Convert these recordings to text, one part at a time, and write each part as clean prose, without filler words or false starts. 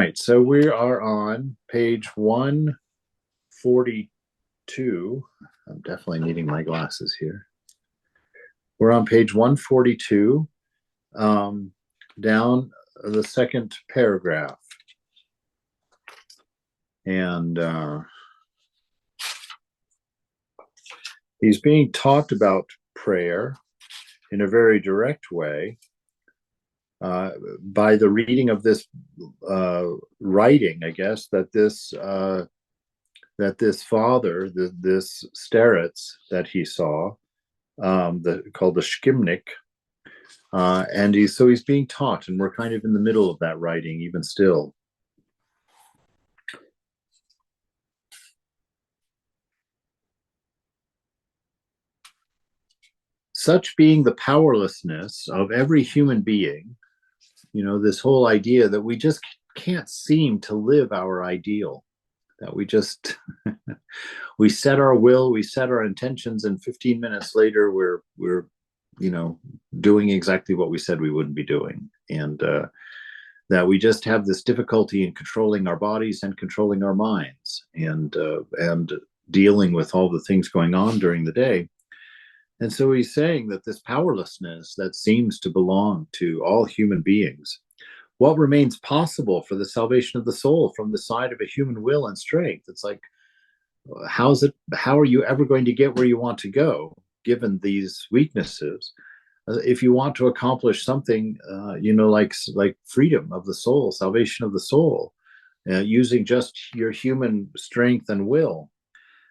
right, so we are on page 142. I'm definitely needing my glasses here. We're on page 142, down the second paragraph. And he's being talked about prayer in a very direct way by the reading of this writing, I guess, that this father, this starets that he saw, called the Shkimnik, and he's being taught, and we're kind of in the middle of that writing, even still. Such being the powerlessness of every human being, this whole idea that we just can't seem to live our ideal, that we just we set our will, we set our intentions, and 15 minutes later we're doing exactly what we said we wouldn't be doing, and that we just have this difficulty in controlling our bodies and controlling our minds, and dealing with all the things going on during the day. And so he's saying that this powerlessness that seems to belong to all human beings, what remains possible for the salvation of the soul from the side of a human will and strength? It's like, how are you ever going to get where you want to go, given these weaknesses? If you want to accomplish something, like freedom of the soul, salvation of the soul, using just your human strength and will,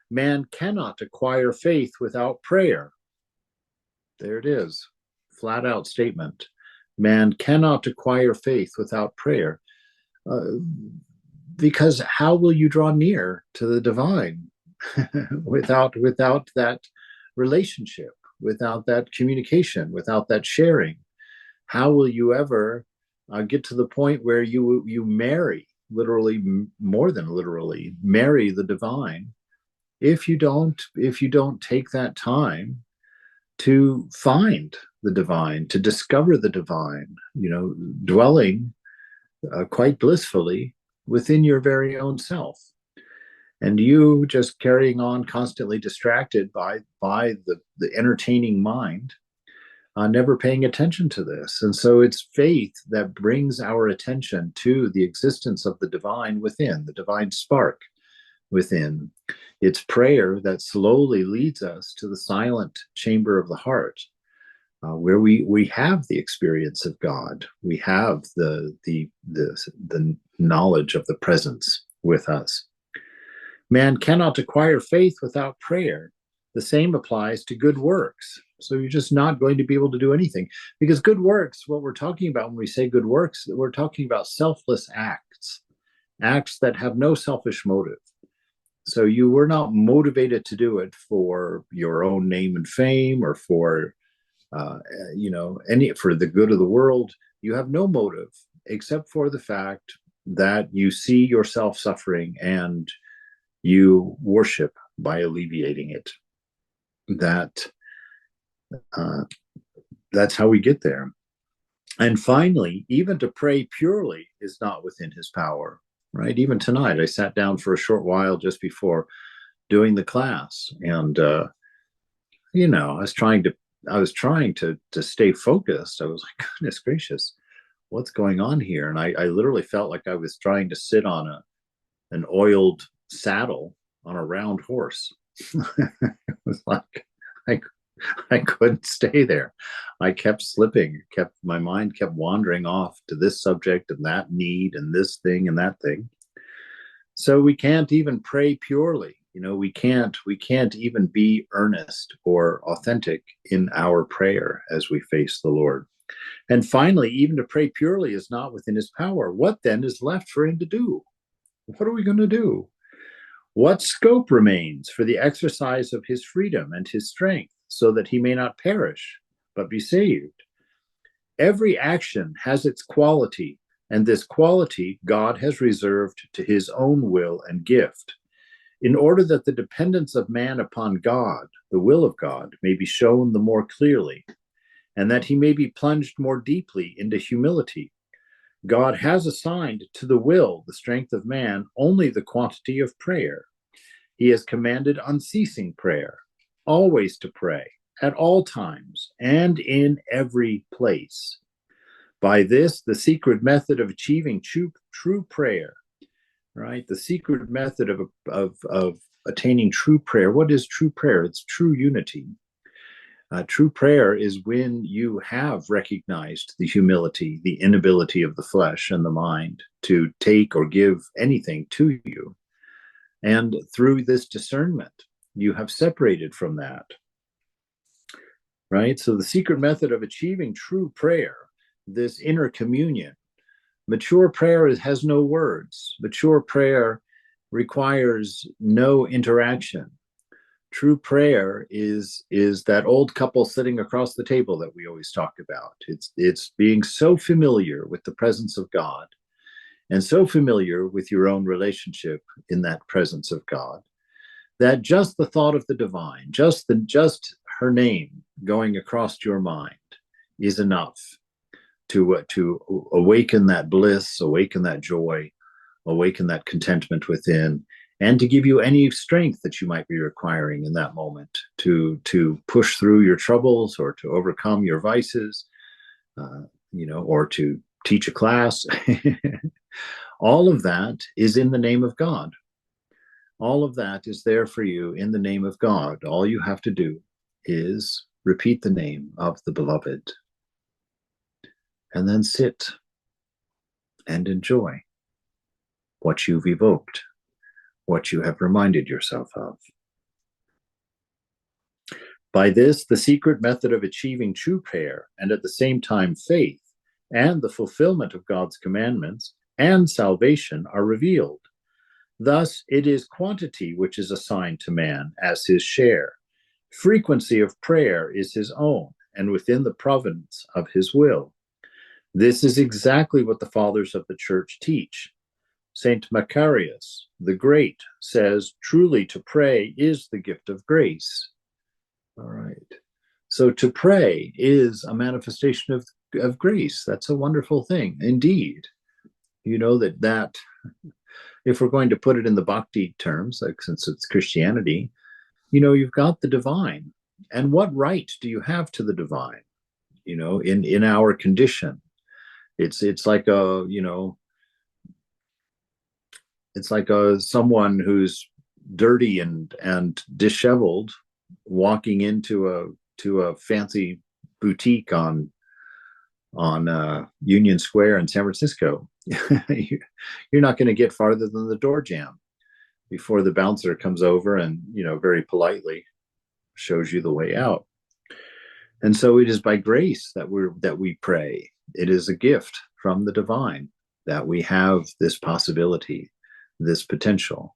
man cannot acquire faith without prayer. There it is, flat out statement. Man cannot acquire faith without prayer, because how will you draw near to the divine without that relationship, without that communication, without that sharing? How will you ever get to the point where you marry, literally, more than literally, marry the divine, if you don't take that time to find the divine, to discover the divine, dwelling quite blissfully within your very own self, and you just carrying on, constantly distracted by the entertaining mind, never paying attention to this. And so it's faith that brings our attention to the existence of the divine within, the divine spark within. It's prayer that slowly leads us to the silent chamber of the heart, where we have the experience of God. We have the knowledge of the presence with us. Man cannot acquire faith without prayer. The same applies to good works. So you're just not going to be able to do anything, because good works, what we're talking about when we say good works, we're talking about selfless acts that have no selfish motive. So you were not motivated to do it for your own name and fame, or for for the good of the world. You have no motive except for the fact that you see yourself suffering and you worship by alleviating it. That's how we get there. And finally, even to pray purely is not within his power. Right? Even tonight, I sat down for a short while just before doing the class, and I was trying to stay focused. I was like, goodness gracious, what's going on here? And I literally felt like I was trying to sit on an oiled saddle on a round horse. It was like I couldn't stay there. I kept slipping, my mind kept wandering off to this subject and that need and this thing and that thing. So we can't even pray purely. We can't even be earnest or authentic in our prayer as we face the Lord. And finally, even to pray purely is not within his power. What then is left for him to do? What are we going to do? What scope remains for the exercise of his freedom and his strength, so that he may not perish, but be saved? Every action has its quality, and this quality God has reserved to his own will and gift, in order that the dependence of man upon God, the will of God, may be shown the more clearly, and that he may be plunged more deeply into humility, God has assigned to the will, the strength of man, only the quantity of prayer. He has commanded unceasing prayer, always to pray, at all times, and in every place. By this, the secret method of achieving true prayer, right? The secret method of attaining true prayer. What is true prayer? It's true unity. True prayer is when you have recognized the humility, the inability of the flesh and the mind to take or give anything to you. And through this discernment, you have separated from that, right? So the secret method of achieving true prayer, this inner communion, mature prayer has no words. Mature prayer requires no interaction. True prayer is that old couple sitting across the table that we always talk about. It's being so familiar with the presence of God and so familiar with your own relationship in that presence of God that just the thought of the divine, just her name going across your mind is enough to awaken that bliss, awaken that joy, awaken that contentment within, and to give you any strength that you might be requiring in that moment to push through your troubles or to overcome your vices, or to teach a class. All of that is in the name of God. All of that is there for you in the name of God. All you have to do is repeat the name of the beloved and then sit and enjoy what you've evoked, what you have reminded yourself of. By this, the secret method of achieving true prayer and at the same time faith and the fulfillment of God's commandments and salvation are revealed. Thus, it is quantity which is assigned to man as his share. Frequency of prayer is his own and within the province of his will. This is exactly what the fathers of the church teach. Saint Macarius the Great says, truly to pray is the gift of grace. All right. So to pray is a manifestation of grace. That's a wonderful thing. Indeed. You know that if we're going to put it in the bhakti terms, like since it's Christianity, you've got the divine. And what right do you have to the divine? In our condition, it's like someone who's dirty and disheveled walking into a fancy boutique on Union Square in San Francisco. You're not going to get farther than the door jamb before the bouncer comes over and very politely shows you the way out. And so it is by grace that we pray. It is a gift from the divine that we have this possibility, this potential,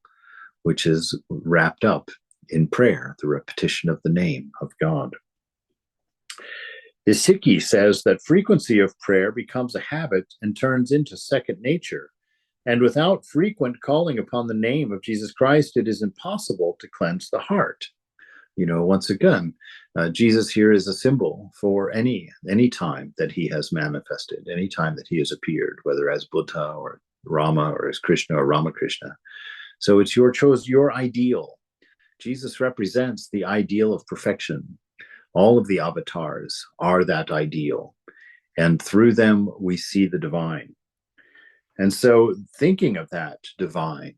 which is wrapped up in prayer, the repetition of the name of God. Isiki says that frequency of prayer becomes a habit and turns into second nature. And without frequent calling upon the name of Jesus Christ, it is impossible to cleanse the heart. Once again, Jesus here is a symbol for any time that he has manifested, any time that he has appeared, whether as Buddha or Rama or as Krishna or Ramakrishna. So it's your ideal. Jesus represents the ideal of perfection. All of the avatars are that ideal. And through them, we see the divine. And so thinking of that divine,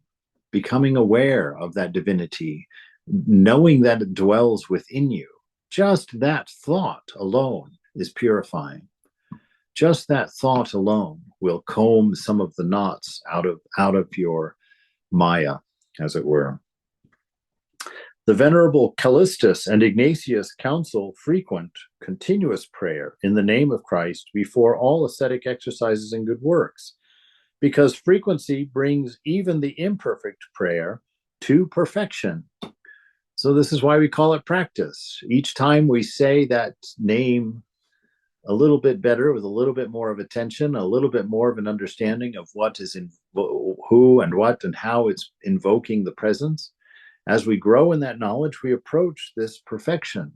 becoming aware of that divinity, knowing that it dwells within you, just that thought alone is purifying. Just that thought alone will comb some of the knots out of your Maya, as it were. The Venerable Callistus and Ignatius counsel frequent, continuous prayer in the name of Christ before all ascetic exercises and good works, because frequency brings even the imperfect prayer to perfection. So this is why we call it practice. Each time we say that name a little bit better, with a little bit more of attention, a little bit more of an understanding of what is in who and what and how it's invoking the presence. As we grow in that knowledge, we approach this perfection.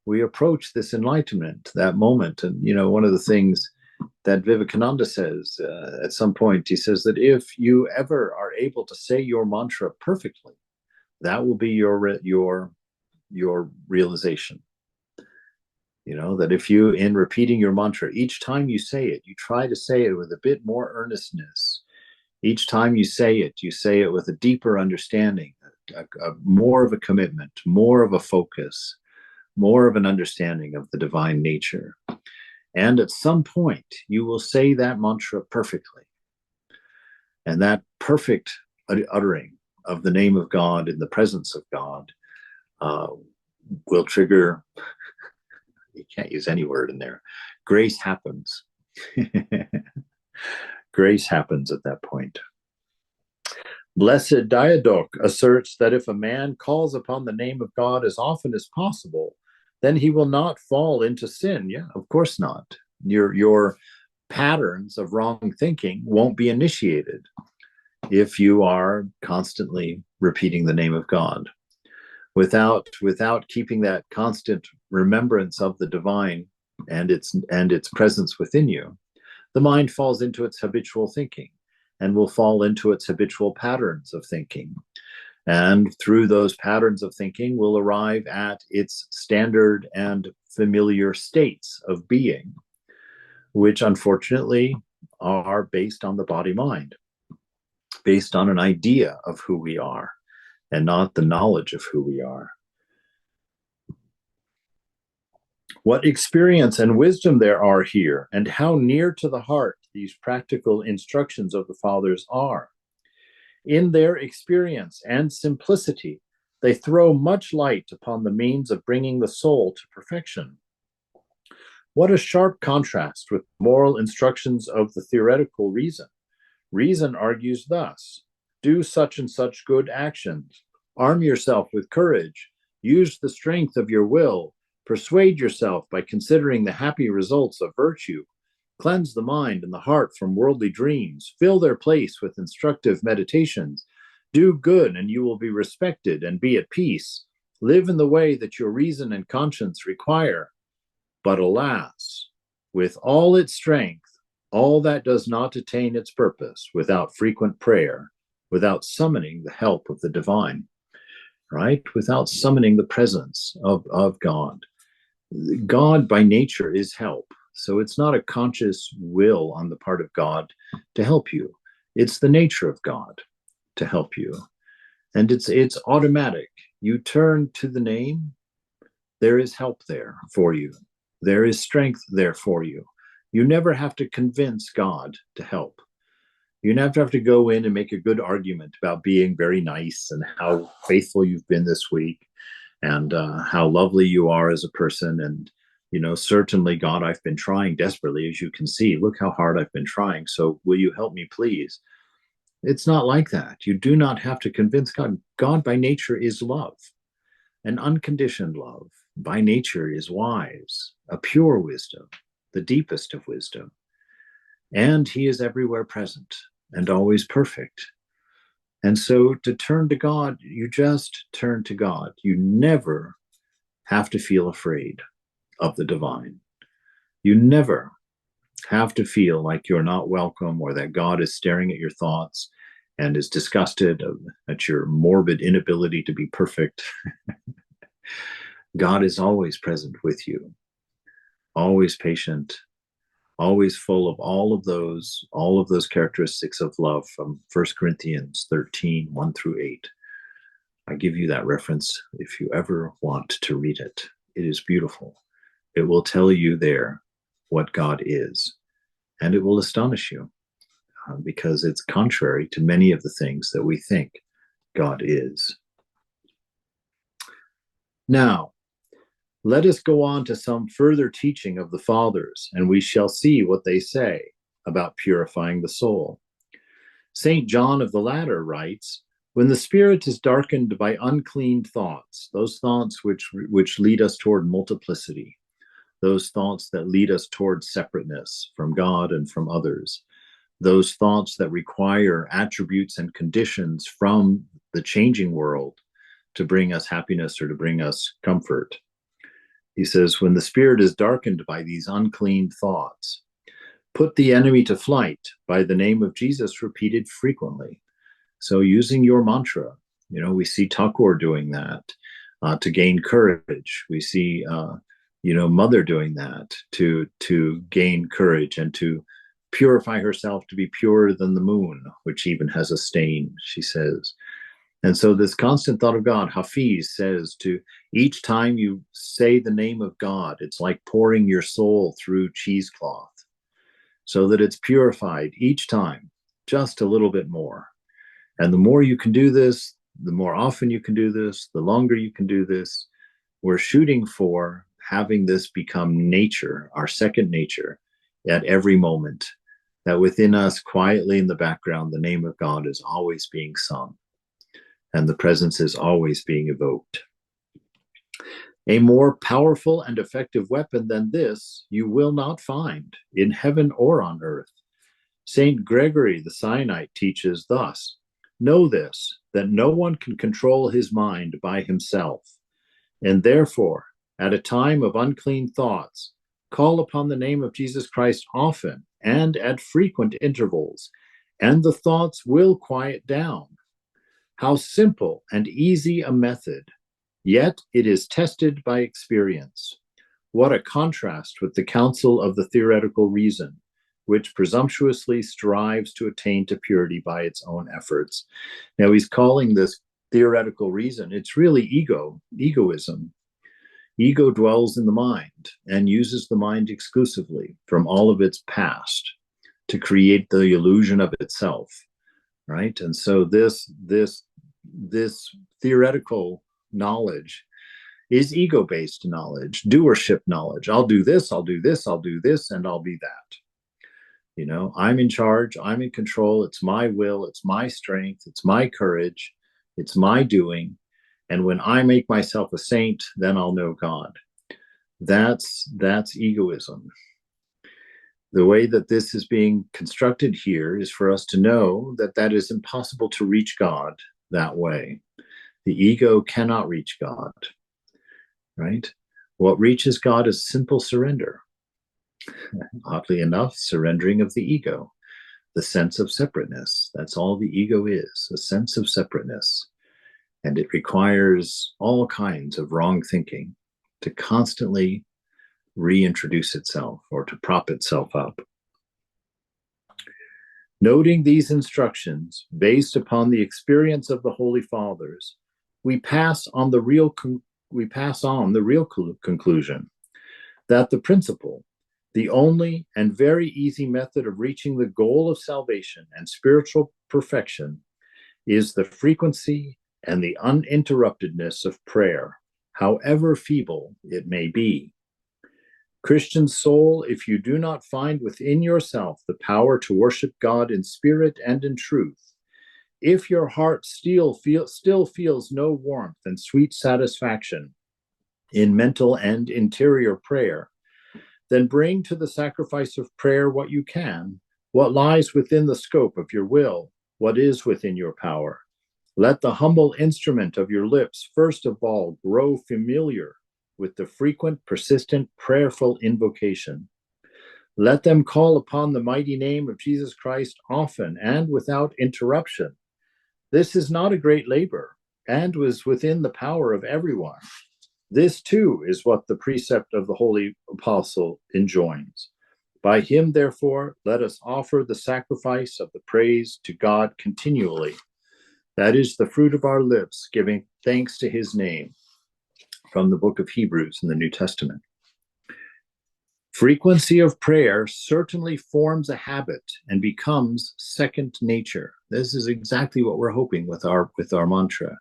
We approach this enlightenment, that moment. And, one of the things that Vivekananda says at some point. He says that if you ever are able to say your mantra perfectly, that will be your realization. You know, that if you, in repeating your mantra, each time you say it, you try to say it with a bit more earnestness. Each time you say it with a deeper understanding, more of a commitment, more of a focus, more of an understanding of the divine nature. And at some point, you will say that mantra perfectly. And that perfect uttering of the name of God in the presence of God will trigger, you can't use any word in there, grace happens. Grace happens at that point. Blessed Diadoc asserts that if a man calls upon the name of God as often as possible, then he will not fall into sin. Yeah, of course not. Your patterns of wrong thinking won't be initiated if you are constantly repeating the name of God. Without keeping that constant remembrance of the divine and its presence within you, the mind falls into its habitual thinking and will fall into its habitual patterns of thinking. And through those patterns of thinking will arrive at its standard and familiar states of being, which unfortunately are based on the body-mind, based on an idea of who we are and not the knowledge of who we are. What experience and wisdom there are here, and how near to the heart these practical instructions of the Fathers are. In their experience and simplicity, they throw much light upon the means of bringing the soul to perfection. What a sharp contrast with moral instructions of the theoretical reason. Reason argues thus: do such and such good actions, arm yourself with courage, use the strength of your will, persuade yourself by considering the happy results of virtue, cleanse the mind and the heart from worldly dreams, fill their place with instructive meditations, do good and you will be respected and be at peace, live in the way that your reason and conscience require. But alas, with all its strength, all that does not attain its purpose without frequent prayer, without summoning the help of the divine, right? Without summoning the presence of God. God by nature is help. So it's not a conscious will on the part of God to help you. It's the nature of God to help you. And it's automatic. You turn to the name, there is help there for you. There is strength there for you. You never have to convince God to help. You never have to go in and make a good argument about being very nice and how faithful you've been this week and how lovely you are as a person. And, you know, certainly, God, I've been trying desperately, as you can see. Look how hard I've been trying. So will you help me, please? It's not like that. You do not have to convince God. God by nature is love, an unconditioned love. By nature is wise, a pure wisdom, the deepest of wisdom. And he is everywhere present and always perfect. And so to turn to God, you just turn to God. You never have to feel afraid of the divine. You never have to feel like you're not welcome or that God is staring at your thoughts and is disgusted at your morbid inability to be perfect. God is always present with you, always patient, always full of all of those characteristics of love from 1 Corinthians 13, 1 through 8. I give you that reference if you ever want to read it. It is beautiful. It will tell you there what God is, and it will astonish you because it's contrary to many of the things that we think God is. Now, let us go on to some further teaching of the Fathers, and we shall see what they say about purifying the soul. St. John of the Ladder writes, when the spirit is darkened by unclean thoughts, those thoughts which lead us toward multiplicity, those thoughts that lead us toward separateness from God and from others, those thoughts that require attributes and conditions from the changing world to bring us happiness or to bring us comfort. He says, when the spirit is darkened by these unclean thoughts, Put the enemy to flight by the name of Jesus repeated frequently. So using your mantra, we see Thakur doing that to gain courage. We see, Mother doing that to gain courage and to purify herself to be purer than the moon, which even has a stain, she says. And so this constant thought of God, Hafiz says, to each time you say the name of God, it's like pouring your soul through cheesecloth so that it's purified each time, just a little bit more. And the more you can do this, the more often you can do this, the longer you can do this. We're shooting for having this become nature, our second nature, at every moment, that within us, quietly in the background, the name of God is always being sung, and the presence is always being evoked. A more powerful and effective weapon than this you will not find in heaven or on earth. Saint Gregory the Sinite teaches thus: know this, that no one can control his mind by himself, and therefore, at a time of unclean thoughts, call upon the name of Jesus Christ often and at frequent intervals, and the thoughts will quiet down. How simple and easy a method, yet it is tested by experience. What a contrast with the counsel of the theoretical reason, which presumptuously strives to attain to purity by its own efforts. Now he's calling this theoretical reason. It's really egoism. Ego dwells in the mind and uses the mind exclusively from all of its past to create the illusion of itself, right? And so this theoretical knowledge is ego-based knowledge, doership knowledge. I'll do this, I'll do this, I'll do this, and I'll be that. I'm in charge, I'm in control, it's my will, it's my strength, it's my courage, it's my doing. And when I make myself a saint, then I'll know God. That's egoism. The way that this is being constructed here is for us to know that that is impossible to reach God that way. The ego cannot reach God, right? What reaches God is simple surrender. Oddly enough, surrendering of the ego, the sense of separateness. That's all the ego is, a sense of separateness. And it requires all kinds of wrong thinking to constantly reintroduce itself or to prop itself up. Noting these instructions based upon the experience of the Holy Fathers, we pass on the real conclusion that the principle, the only and very easy method of reaching the goal of salvation and spiritual perfection, is the frequency and the uninterruptedness of prayer, however feeble it may be. Christian soul, if you do not find within yourself the power to worship God in spirit and in truth, if your heart still feels no warmth and sweet satisfaction in mental and interior prayer, then bring to the sacrifice of prayer what you can, what lies within the scope of your will, what is within your power. Let the humble instrument of your lips first of all grow familiar with the frequent, persistent, prayerful invocation. Let them call upon the mighty name of Jesus Christ often and without interruption. This is not a great labor and was within the power of everyone. This too is what the precept of the Holy Apostle enjoins. By him, therefore, let us offer the sacrifice of the praise to God continually. That is the fruit of our lips, giving thanks to his name, from the book of Hebrews in the New Testament. Frequency of prayer certainly forms a habit and becomes second nature. This is exactly what we're hoping with our mantra,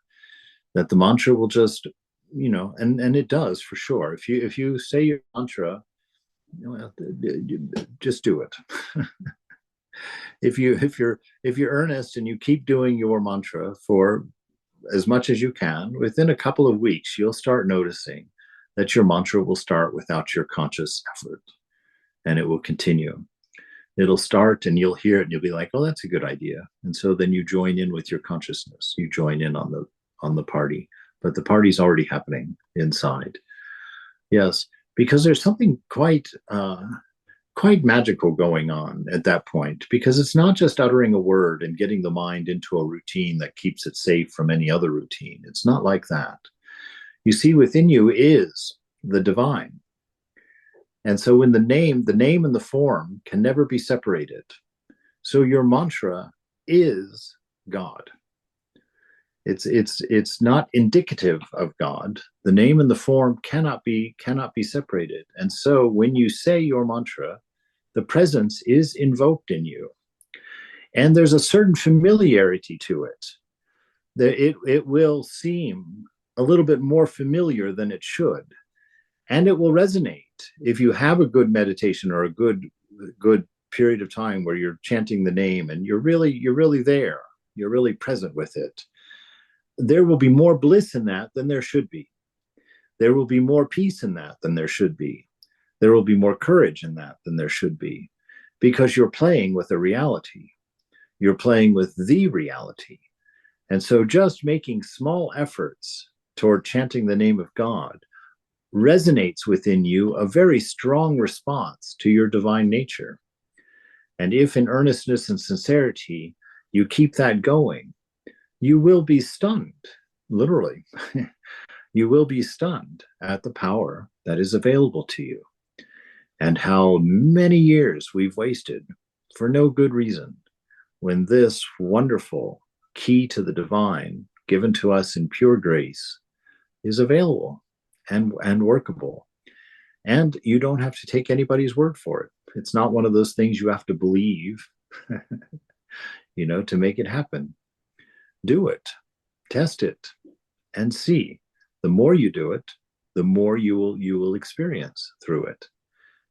that the mantra will just, and it does for sure. If you say your mantra, just do it. If you're earnest and you keep doing your mantra for as much as you can, within a couple of weeks, you'll start noticing that your mantra will start without your conscious effort, and it will continue. It'll start and you'll hear it and you'll be like, oh, that's a good idea. And so then you join in with your consciousness. You join in on the party, but the party's already happening inside. Yes, because there's something quite quite magical going on at that point, because it's not just uttering a word and getting the mind into a routine that keeps it safe from any other routine. It's not like that. You see, within you is the divine. And so in the name and the form can never be separated. So your mantra is God. It's not indicative of God. The name and the form cannot be separated. And so when you say your mantra, the presence is invoked in you. And there's a certain familiarity to it. It will seem a little bit more familiar than it should. And it will resonate. If you have a good meditation or a good period of time where you're chanting the name and you're really there, you're really present with it, there will be more bliss in that than there should be. There will be more peace in that than there should be. There will be more courage in that than there should be, because you're playing with a reality. You're playing with the reality. And so just making small efforts toward chanting the name of God resonates within you a very strong response to your divine nature. And if in earnestness and sincerity you keep that going, you will be stunned, literally. You will be stunned at the power that is available to you, and how many years we've wasted for no good reason, when this wonderful key to the divine, given to us in pure grace, is available and workable. And you don't have to take anybody's word for it. It's not one of those things you have to believe, to make it happen. Do it, test it, and see. The more you do it, the more you will experience through it.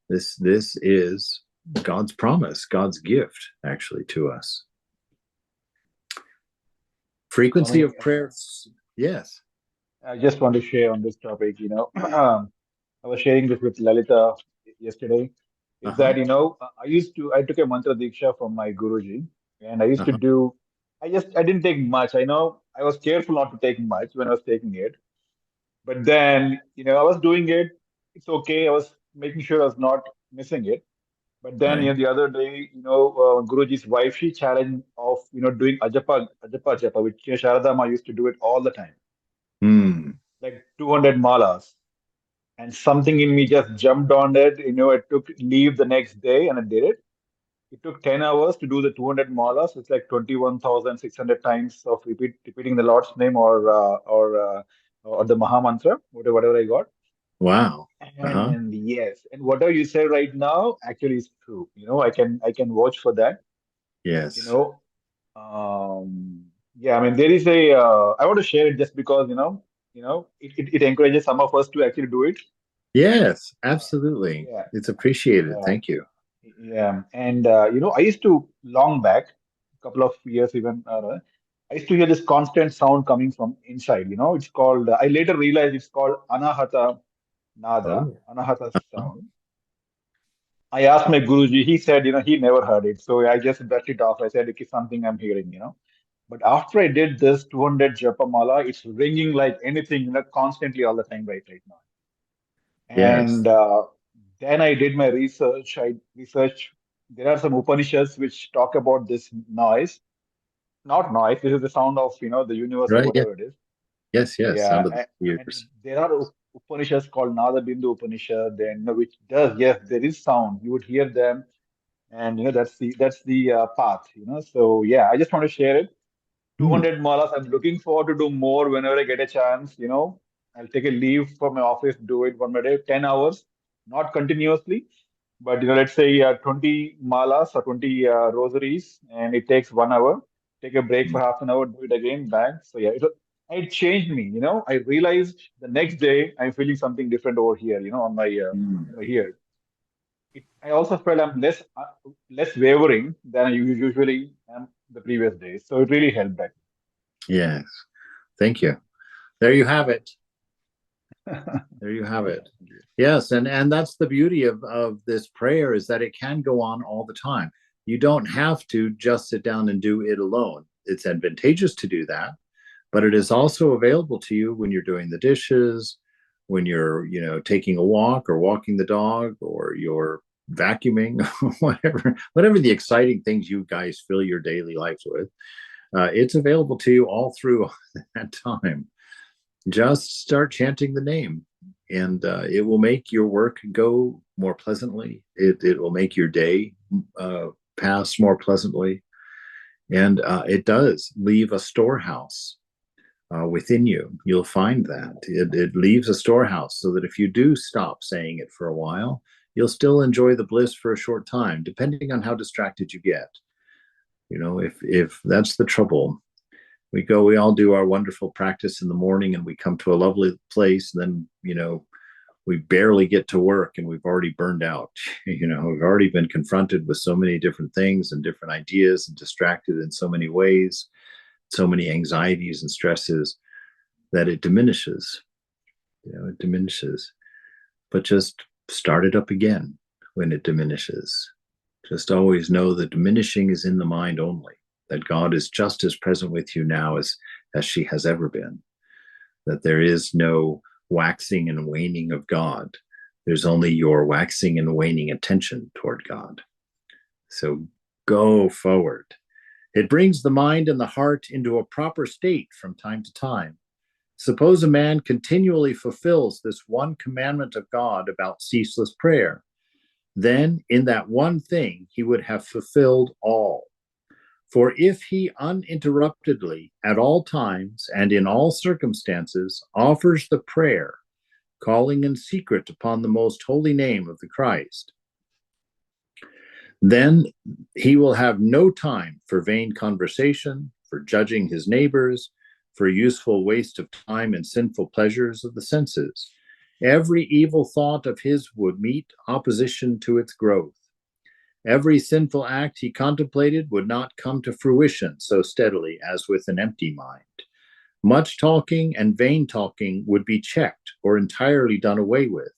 This is God's promise, God's gift, actually, to us. Frequency of prayers. Yes. I just want to share on this topic. I was sharing this with Lalita yesterday. Is that I took a mantra diksha from my Guruji, and I used to Uh-huh. do. I didn't take much. I know I was careful not to take much when I was taking it, but then I was doing it. It's okay. I was making sure I was not missing it. But then Right. the other day, Guruji's wife, she challenged of doing ajapa japa, which Sharada Ma used to do it all the time, Hmm. like 200 malas. And something in me just jumped on it. I took leave the next day and I did it. It took 10 hours to do the 200 malas. It's like 21,600 times of repeating the Lord's name or the Maha Mantra, whatever I got. Wow. Uh-huh. And yes, and whatever you said right now actually is true. I can watch for that. You Yes. know, yeah. I mean, there is a. I want to share it just because it encourages some of us to actually do it. Yes, Uh, absolutely. yeah, It's appreciated. yeah. Thank you. Yeah, and I used to long back, a couple of years even. I used to hear this constant sound coming from inside. It's called. I later realized it's called anahata nada, Oh. anahata sound. I asked my Guruji. He said, he never heard it, so I just brushed it off. I said, it's something I'm hearing. But after I did this 200 Japamala, it's ringing like anything, constantly all the time, right now. Yes. And then I did my research. I researched. There are some Upanishads which talk about this noise. Not noise. This is the sound of the universe or Right. Yes. whatever it is. Yes. Yes. Yeah, Sound of the and years. there are Upanishads called Nada Bindu Upanishad. Then which does, yes, there is sound. You would hear them, and that's the path. So yeah, I just want to share it. Hmm. 200 malas. I'm looking forward to do more whenever I get a chance. I'll take a leave from my office, do it one day, 10 hours, not continuously, but let's say 20 malas or 20 rosaries, and it takes 1 hour. Take a break for half an hour, do it again, back. So yeah, it changed me. I realized the next day I'm feeling something different over here. On my Hmm. here. I also felt I'm less wavering than I usually am the previous days. So it really helped that. Yes. Thank you. There you have it. There you have it. Yes, and that's the beauty of this prayer, is that it can go on all the time. You don't have to just sit down and do it alone. It's advantageous to do that, but it is also available to you when you're doing the dishes, when you're taking a walk or walking the dog, or you're vacuuming, whatever the exciting things you guys fill your daily lives with. It's available to you all through that time. Just start chanting the name, and it will make your work go more pleasantly. It will make your day pass more pleasantly, and it does leave a storehouse within you. You'll find that it leaves a storehouse, so that if you do stop saying it for a while, you'll still enjoy the bliss for a short time, depending on how distracted you get. If that's the trouble, we all do our wonderful practice in the morning, and we come to a lovely place, and then we barely get to work and we've already burned out. We've already been confronted with so many different things and different ideas, and distracted in so many ways, so many anxieties and stresses, that it diminishes. It diminishes. But just start it up again when it diminishes. Just always know that diminishing is in the mind only, that God is just as present with you now as she has ever been, that there is no waxing and waning of God. There's only your waxing and waning attention toward God. So go forward. It brings the mind and the heart into a proper state from time to time. Suppose a man continually fulfills this one commandment of God about ceaseless prayer. Then in that one thing he would have fulfilled all. For if he uninterruptedly, at all times and in all circumstances, offers the prayer, calling in secret upon the most holy name of the Christ, then he will have no time for vain conversation, for judging his neighbors, for useful waste of time and sinful pleasures of the senses. Every evil thought of his would meet opposition to its growth. Every sinful act he contemplated would not come to fruition so steadily as with an empty mind. Much talking and vain talking would be checked or entirely done away with,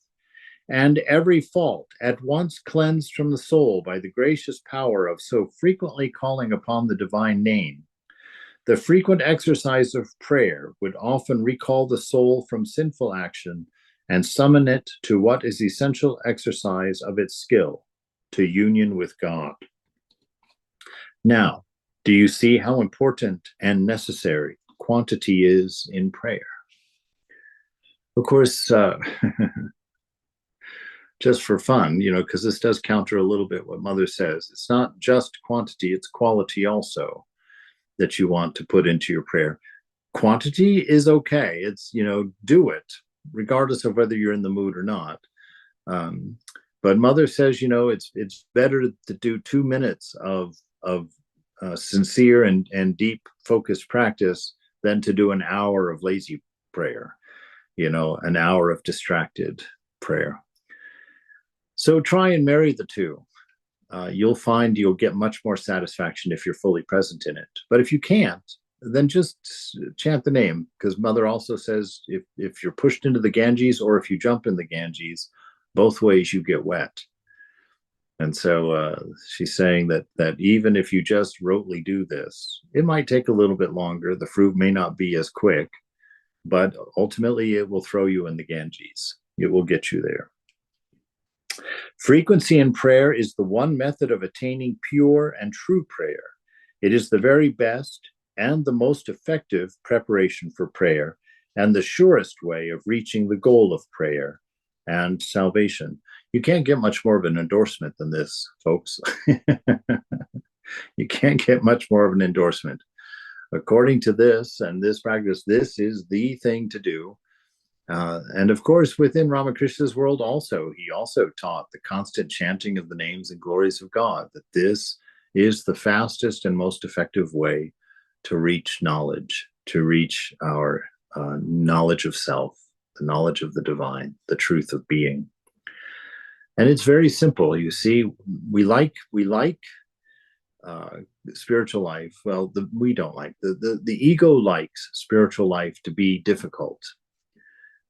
and every fault at once cleansed from the soul by the gracious power of so frequently calling upon the divine name. The frequent exercise of prayer would often recall the soul from sinful action and summon it to what is essential exercise of its skill, to union with God. Now, do you see how important and necessary quantity is in prayer? Of course, just for fun, because this does counter a little bit what Mother says. It's not just quantity, it's quality also that you want to put into your prayer. Quantity is okay. It's, do it, regardless of whether you're in the mood or not. But Mother says, it's better to do 2 minutes of sincere and deep focused practice than to do an hour of lazy prayer, an hour of distracted prayer. So try and marry the two. You'll find you'll get much more satisfaction if you're fully present in it. But if you can't, then just chant the name, because Mother also says if you're pushed into the Ganges or if you jump in the Ganges, both ways you get wet. And so she's saying that even if you just rotely do this, it might take a little bit longer. The fruit may not be as quick, but ultimately it will throw you in the Ganges. It will get you there. Frequency in prayer is the one method of attaining pure and true prayer. It is the very best and the most effective preparation for prayer, and the surest way of reaching the goal of prayer and salvation. You can't get much more of an endorsement than this, folks. You can't get much more of an endorsement. According to this and this practice, this is the thing to do. And of course, within Ramakrishna's world also, he also taught the constant chanting of the names and glories of God, that this is the fastest and most effective way to reach knowledge, to reach our knowledge of self, the knowledge of the divine, the truth of being. And it's very simple. You see, we like spiritual life. Well, we don't like the ego likes spiritual life to be difficult.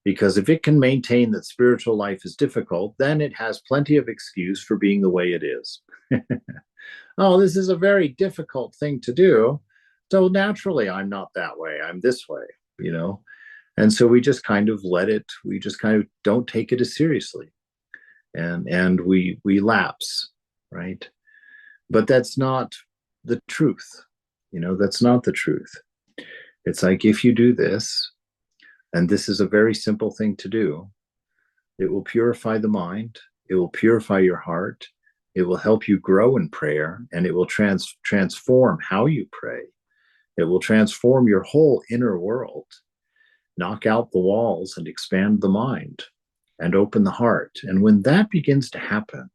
Because if it can maintain that spiritual life is difficult, then it has plenty of excuse for being the way it is. Oh, this is a very difficult thing to do. So naturally, I'm not that way. I'm this way, And so we just kind of let it, we just kind of don't take it as seriously. and we lapse, right? But that's not the truth. That's not the truth. It's like, if you do this, and this is a very simple thing to do, it will purify the mind, it will purify your heart, it will help you grow in prayer, and it will transform how you pray. It will transform your whole inner world, knock out the walls and expand the mind and open the heart. And when that begins to happen,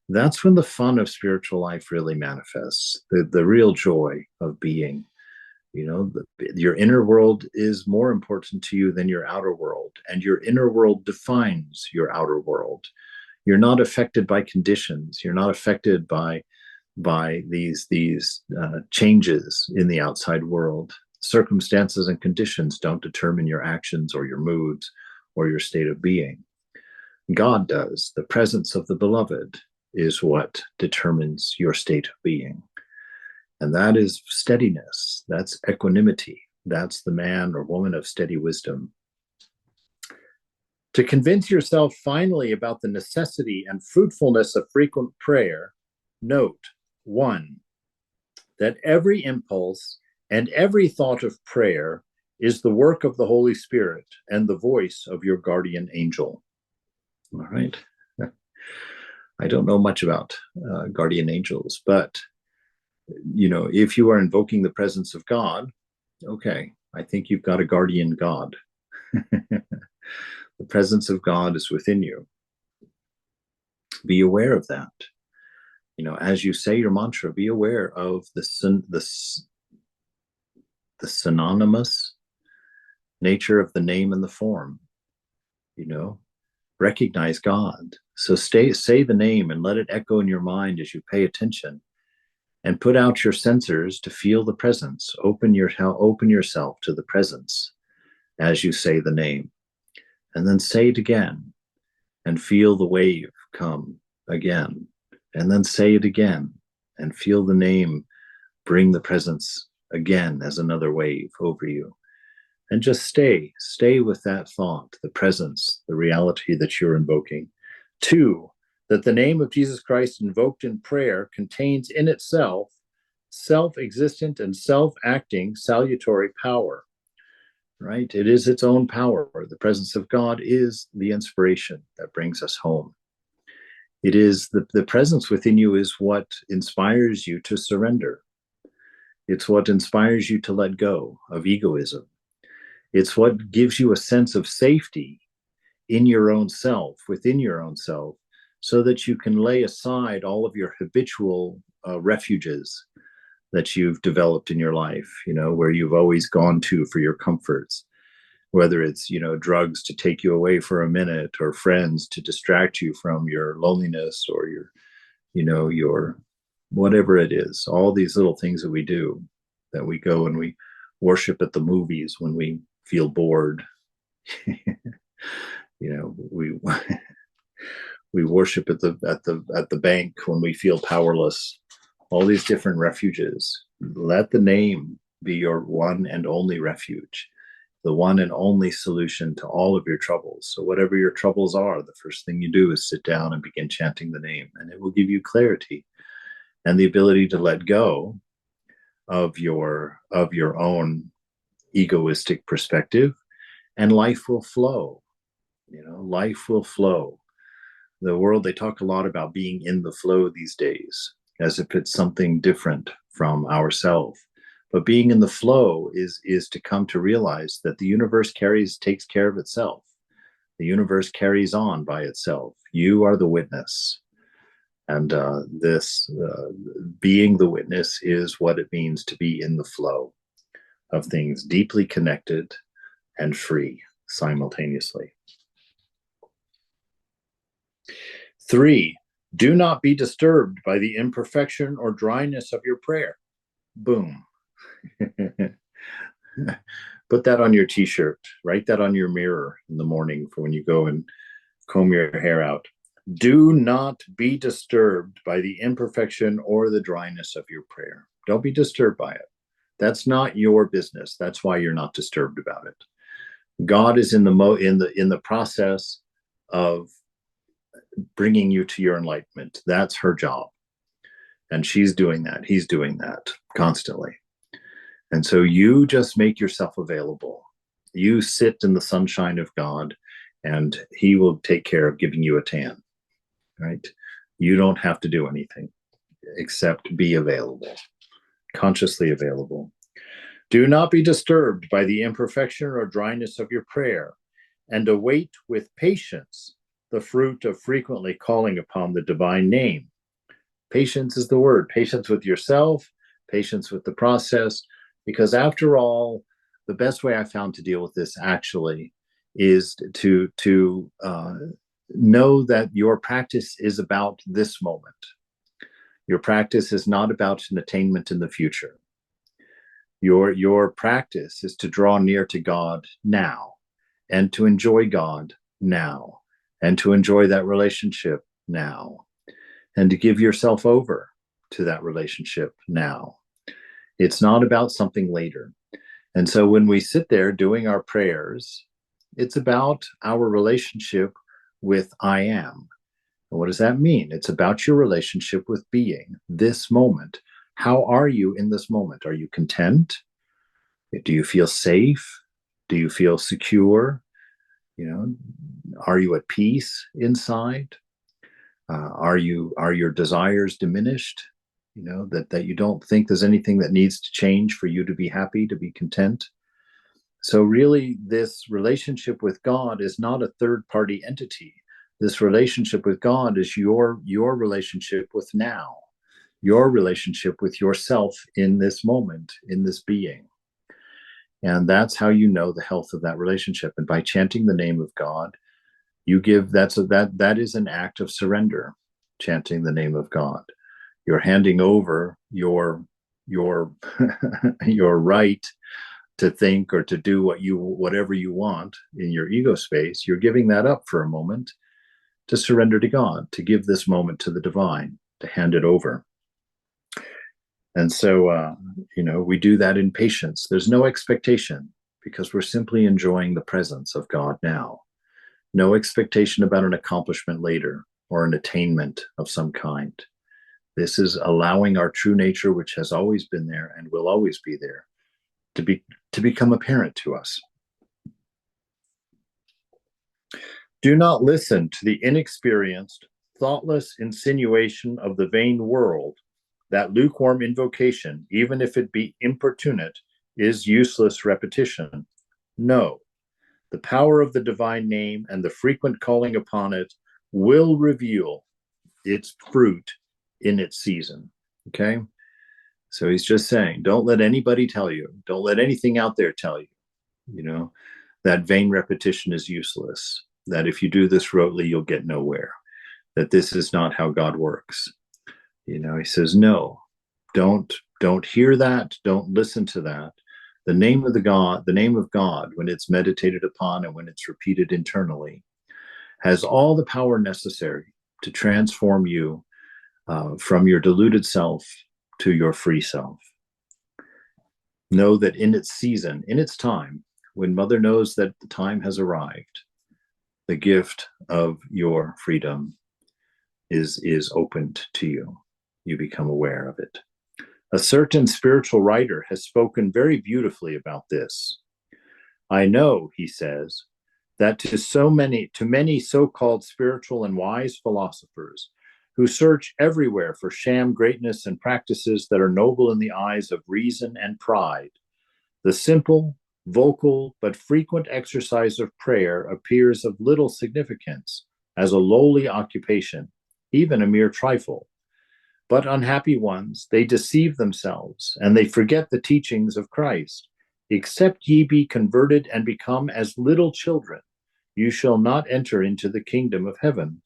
that's when the fun of spiritual life really manifests, the real joy of being. Your inner world is more important to you than your outer world, and your inner world defines your outer world. You're not affected by conditions. You're not affected by these changes in the outside world. Circumstances and conditions don't determine your actions or your moods or your state of being. God does. The presence of the beloved is what determines your state of being. And that is steadiness. That's equanimity. That's the man or woman of steady wisdom. To convince yourself finally about the necessity and fruitfulness of frequent prayer, note, 1, that every impulse and every thought of prayer is the work of the Holy Spirit and the voice of your guardian angel. All right. I don't know much about guardian angels, but if you are invoking the presence of God, okay, I think you've got a guardian God. The presence of God is within you. Be aware of that. As you say your mantra, be aware of the synonymous nature of the name and the form. Recognize God. So say the name and let it echo in your mind as you pay attention, and put out your sensors to feel the presence. Open yourself to the presence as you say the name, and then say it again and feel the wave come again, and then say it again and feel the name bring the presence again as another wave over you. And just stay with that thought, the presence, the reality that you're invoking. 2, that the name of Jesus Christ invoked in prayer contains in itself self-existent and self-acting salutary power, right? It is its own power. The presence of God is the inspiration that brings us home. It is the presence within you is what inspires you to surrender. It's what inspires you to let go of egoism. It's what gives you a sense of safety in your own self, within your own self, so that you can lay aside all of your habitual refuges that you've developed in your life, where you've always gone to for your comforts, whether it's, drugs to take you away for a minute, or friends to distract you from your loneliness, or your whatever it is, all these little things that we do, that we go and we worship at the movies when we feel bored. We we worship at the bank when we feel powerless. All these different refuges. Let the name be your one and only refuge, the one and only solution to all of your troubles. So whatever your troubles are, the first thing you do is sit down and begin chanting the name, and it will give you clarity and the ability to let go of your own egoistic perspective, and life will flow. Life will flow. The world, they talk a lot about being in the flow these days, as if it's something different from ourselves. But being in the flow is to come to realize that the universe takes care of itself. The universe carries on by itself. You are the witness. And this being the witness is what it means to be in the flow of things, deeply connected and free simultaneously. 3, do not be disturbed by the imperfection or dryness of your prayer. Boom. Put that on your t-shirt. Write that on your mirror in the morning for when you go and comb your hair out. Do not be disturbed by the imperfection or the dryness of your prayer. Don't be disturbed by it. That's not your business. That's why you're not disturbed about it. God is in the process of bringing you to your enlightenment. That's her job. And she's doing that. He's doing that constantly. And so you just make yourself available. You sit in the sunshine of God, and he will take care of giving you a tan, right? You don't have to do anything except be available, consciously available. Do not be disturbed by the imperfection or dryness of your prayer, and await with patience the fruit of frequently calling upon the divine name. Patience is the word. Patience with yourself, patience with the process, because after all, the best way I found to deal with this actually is to know that your practice is about this moment. Your practice is not about an attainment in the future. Your practice is to draw near to God now, and to enjoy God now, and to enjoy that relationship now, and to give yourself over to that relationship now. It's not about something later. And so when we sit there doing our prayers, it's about our relationship with I am. And what does that mean? It's about your relationship with being, this moment. How are you in this moment? Are you content? Do you feel safe? Do you feel secure? You know, are you at peace inside? Are your desires diminished? You know, that you don't think there's anything that needs to change for you to be happy, to be content. So really, this relationship with God is not a third-party entity. This relationship with God is your relationship with now, your relationship with yourself in this moment, in this being. And that's how you know the health of that relationship. And by chanting the name of God, you give that is an act of surrender, chanting the name of God. You're handing over your your right to think or to do whatever you want in your ego space. You're giving that up for a moment to surrender to God, to give this moment to the divine, to hand it over. And so, we do that in patience. There's no expectation, because we're simply enjoying the presence of God now. No expectation about an accomplishment later or an attainment of some kind. This is allowing our true nature, which has always been there and will always be there, to become apparent to us. Do not listen to the inexperienced, thoughtless insinuation of the vain world that lukewarm invocation, even if it be importunate, is useless repetition. No, the power of the divine name and the frequent calling upon it will reveal its fruit in its season. Okay? So he's just saying, don't let anybody tell you, don't let anything out there tell you, that vain repetition is useless, that if you do this rotely, you'll get nowhere, that this is not how God works. He says, no, don't hear that. Don't listen to that. The name of God, when it's meditated upon and when it's repeated internally, has all the power necessary to transform you from your deluded self to your free self. Know that in its season, in its time, when Mother knows that the time has arrived, the gift of your freedom is opened to you. You become aware of it. A certain spiritual writer has spoken very beautifully about this. I know, he says, that to many so-called spiritual and wise philosophers who search everywhere for sham greatness and practices that are noble in the eyes of reason and pride, the simple, vocal, but frequent exercise of prayer appears of little significance as a lowly occupation, even a mere trifle. But unhappy ones, they deceive themselves, and they forget the teachings of Christ. Except ye be converted and become as little children, you shall not enter into the kingdom of heaven.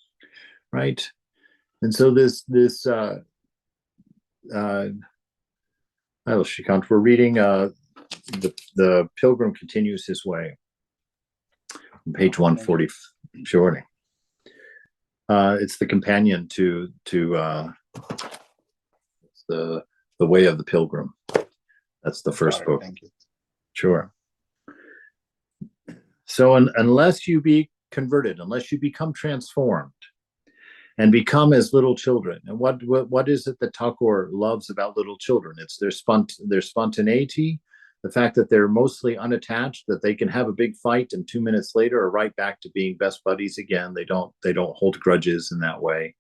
Right? And so Shikant, we're reading the Pilgrim Continues His Way, on page 140. Sure. It's the companion to the Way of the Pilgrim. That's the first book. Thank you. Sure. So unless you be converted, unless you become transformed, and become as little children. And what is it that Thakur loves about little children? It's their spontaneity, the fact that they're mostly unattached, that they can have a big fight and 2 minutes later are right back to being best buddies again. They don't hold grudges in that way.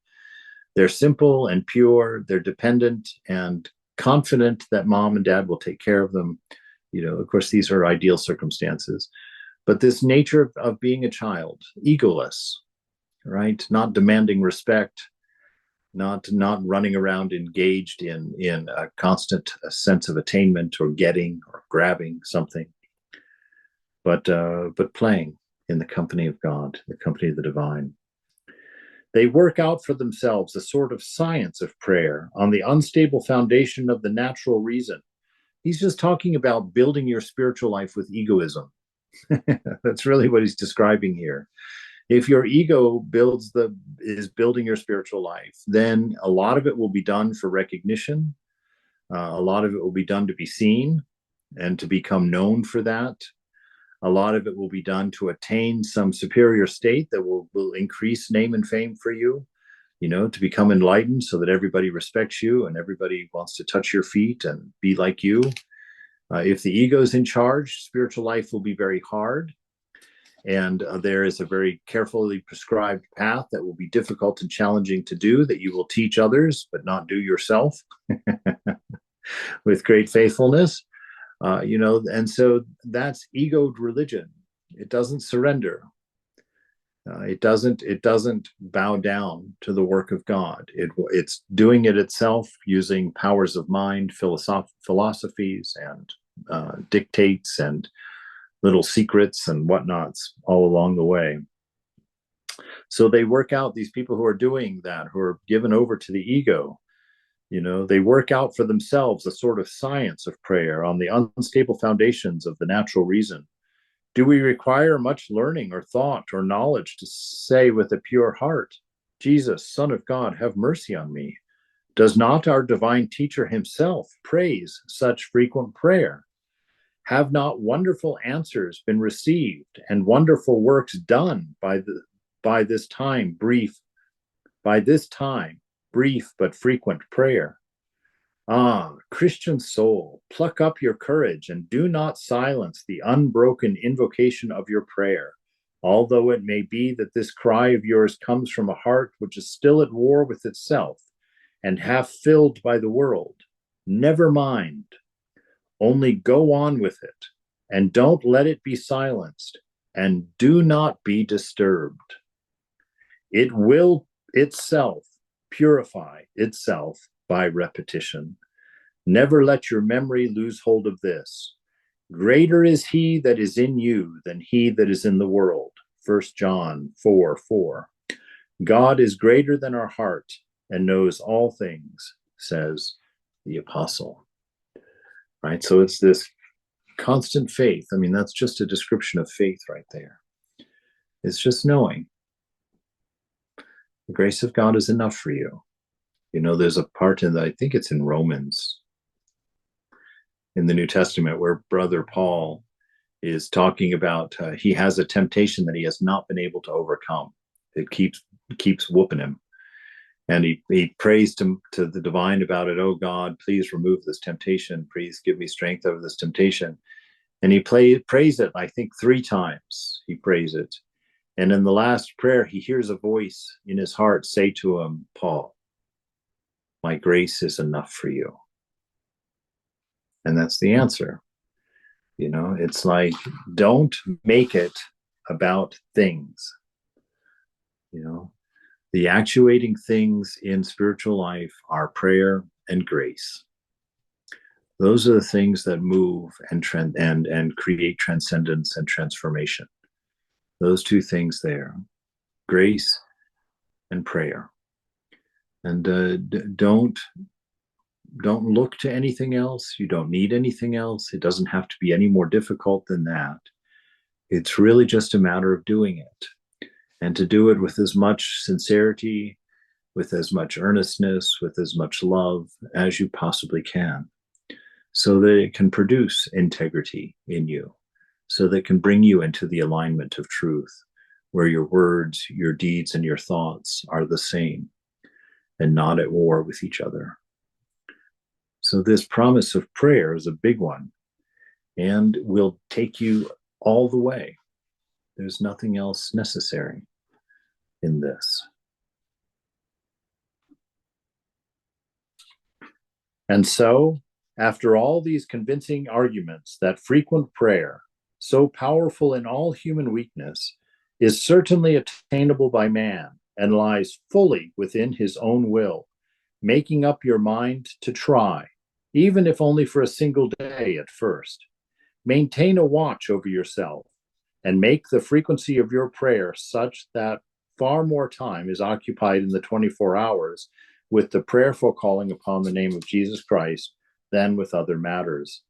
They're simple and pure. They're dependent and confident that mom and dad will take care of them. Of course, these are ideal circumstances. But this nature of being a child, egoless, right? Not demanding respect, not running around engaged in a constant sense of attainment or getting or grabbing something, but playing in the company of God, the company of the divine. They work out for themselves a sort of science of prayer on the unstable foundation of the natural reason. He's just talking about building your spiritual life with egoism. That's really what he's describing here. If your ego is building your spiritual life, then a lot of it will be done for recognition. A lot of it will be done to be seen and to become known for that. A lot of it will be done to attain some superior state that will increase name and fame for you, to become enlightened so that everybody respects you and everybody wants to touch your feet and be like you. If the ego is in charge, spiritual life will be very hard. And there is a very carefully prescribed path that will be difficult and challenging to do, that you will teach others, but not do yourself with great faithfulness. And so that's egoed religion. It doesn't surrender. It doesn't bow down to the work of God. It's doing it itself using powers of mind, philosophies, and dictates and little secrets and whatnots all along the way. So they work out, these people who are doing that, who are given over to the ego, they work out for themselves a sort of science of prayer on the unstable foundations of the natural reason. Do we require much learning or thought or knowledge to say with a pure heart, Jesus, Son of God, have mercy on me? Does not our divine teacher himself praise such frequent prayer? Have not wonderful answers been received and wonderful works done by this time brief but frequent prayer? Ah, Christian soul, pluck up your courage and do not silence the unbroken invocation of your prayer, although it may be that this cry of yours comes from a heart which is still at war with itself and half filled by the world. Never mind. Only go on with it, and don't let it be silenced, and do not be disturbed. It will itself purify itself by repetition. Never let your memory lose hold of this. Greater is he that is in you than he that is in the world. 1 John 4:4. God is greater than our heart and knows all things, says the apostle. Right? So it's this constant faith. I mean, that's just a description of faith right there. It's just knowing the grace of God is enough for you. There's a part I think it's in Romans in the New Testament where Brother Paul is talking about he has a temptation that he has not been able to overcome. It keeps whooping him. And he prays to the divine about it. Oh God, please remove this temptation. Please give me strength over this temptation. And he prays it, I think 3 times he prays it. And in the last prayer, he hears a voice in his heart say to him, Paul, my grace is enough for you. And that's the answer. It's like, don't make it about things. The actuating things in spiritual life are prayer and grace. Those are the things that move and create transcendence and transformation. Those 2 things there, grace and prayer. And don't look to anything else. You don't need anything else. It doesn't have to be any more difficult than that. It's really just a matter of doing it. And to do it with as much sincerity, with as much earnestness, with as much love as you possibly can, so that it can produce integrity in you, so that it can bring you into the alignment of truth, where your words, your deeds, and your thoughts are the same and not at war with each other. So this promise of prayer is a big one and will take you all the way. There's nothing else necessary in this. And so, after all these convincing arguments that frequent prayer, so powerful in all human weakness, is certainly attainable by man and lies fully within his own will, making up your mind to try, even if only for a single day at first. Maintain a watch over yourself and make the frequency of your prayer such that far more time is occupied in the 24 hours with the prayerful calling upon the name of Jesus Christ than with other matters.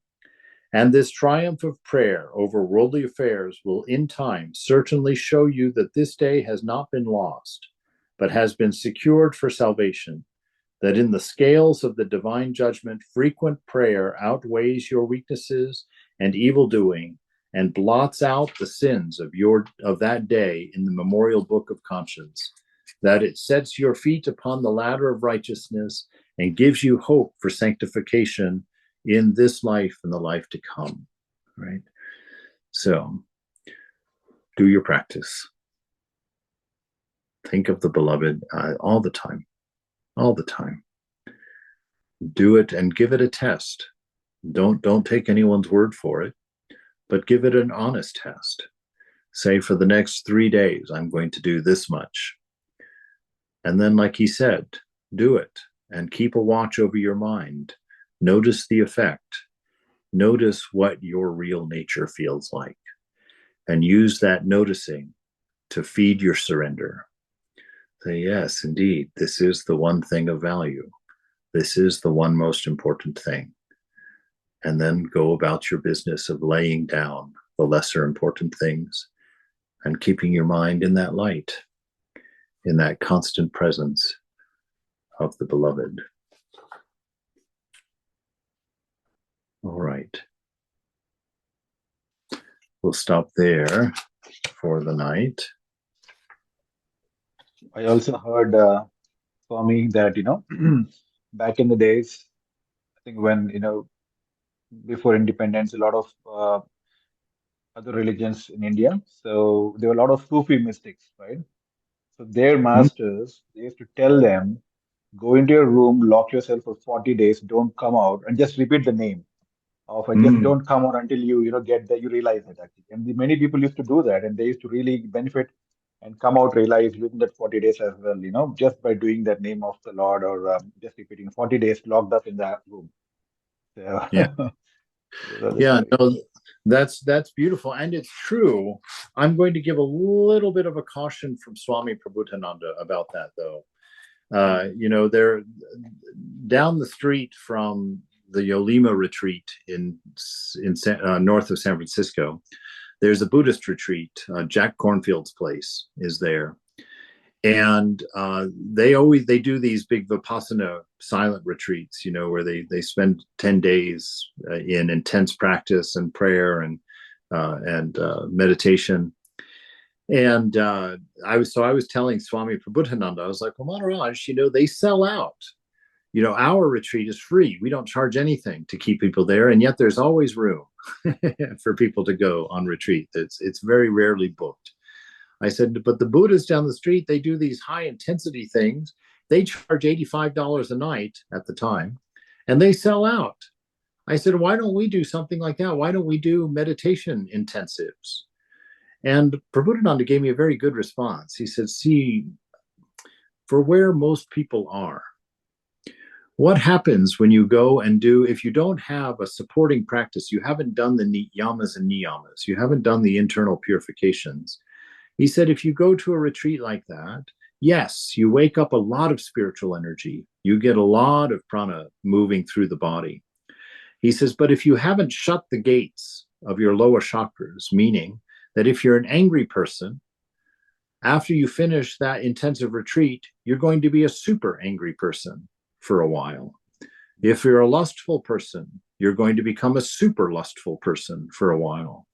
And this triumph of prayer over worldly affairs will in time certainly show you that this day has not been lost, but has been secured for salvation, that in the scales of the divine judgment, frequent prayer outweighs your weaknesses and evil doing, and blots out the sins of that day in the memorial book of conscience, that it sets your feet upon the ladder of righteousness and gives you hope for sanctification in this life and the life to come, right? So, do your practice. Think of the beloved all the time, all the time. Do it and give it a test. Don't take anyone's word for it, but give it an honest test. Say, for the next 3 days, I'm going to do this much. And then, like he said, do it and keep a watch over your mind. Notice the effect. Notice what your real nature feels like. And use that noticing to feed your surrender. Say, yes, indeed, this is the one thing of value. This is the one most important thing. And then go about your business of laying down the lesser important things and keeping your mind in that light, in that constant presence of the beloved. All right. We'll stop there for the night. I also heard, Swami, that, back in the days, I think when, before independence, a lot of other religions in India. So there were a lot of Sufi mystics, right? So their masters, they used to tell them, go into your room, lock yourself for 40 days, don't come out, and just repeat the name of it. Just Mm. don't come out until you get that, you realize it actually. And many people used to do that, and they used to really benefit and come out realize within that 40 days as well, just by doing that name of the Lord or just repeating 40 days locked up in that room. So, Yeah. those are the Yeah, stories. no, that's beautiful, and it's true. I'm going to give a little bit of a caution from Swami Prabhutananda about that, though. They're down the street from the Yolima retreat in north of San Francisco. There's a Buddhist retreat. Jack Cornfield's place is there, and they do these big Vipassana silent retreats, where they spend 10 days in intense practice and prayer and meditation. And I was telling Swami Prabhutananda, I was like, well, Maharaj, they sell out. Our retreat is free. We don't charge anything to keep people there, and yet there's always room for people to go on retreat. It's very rarely booked. I said, but the Buddhists down the street, they do these high intensity things. They charge $85 a night at the time, and they sell out. I said, why don't we do something like that? Why don't we do meditation intensives? And Prabhupada gave me a very good response. He said, see, for where most people are, what happens when you go and if you don't have a supporting practice, you haven't done the yamas and niyamas, you haven't done the internal purifications. He said, if you go to a retreat like that, yes, you wake up a lot of spiritual energy. You get a lot of prana moving through the body. He says, but if you haven't shut the gates of your lower chakras, meaning that if you're an angry person, after you finish that intensive retreat, you're going to be a super angry person for a while. If you're a lustful person, you're going to become a super lustful person for a while.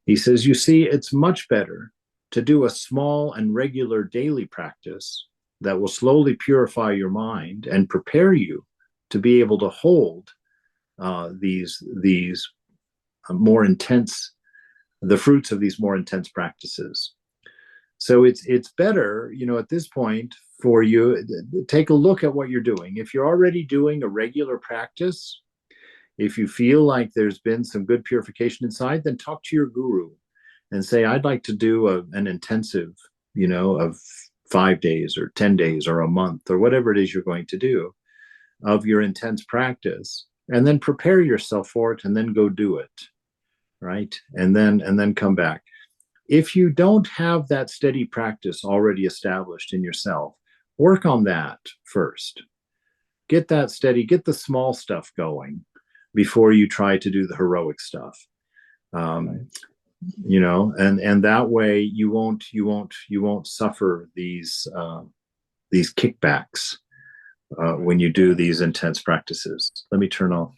He says, you see, it's much better to do a small and regular daily practice that will slowly purify your mind and prepare you to be able to hold these more intense, the fruits of these more intense practices. So it's better, at this point for you, take a look at what you're doing. If you're already doing a regular practice, if you feel like there's been some good purification inside, then talk to your guru and say, I'd like to do an intensive, of 5 days or 10 days or a month or whatever it is you're going to do of your intense practice, and then prepare yourself for it and then go do it. Right. And then come back. If you don't have that steady practice already established in yourself, work on that first. Get that steady, get the small stuff going before you try to do the heroic stuff. And that way you won't suffer these kickbacks when you do these intense practices. Let me turn off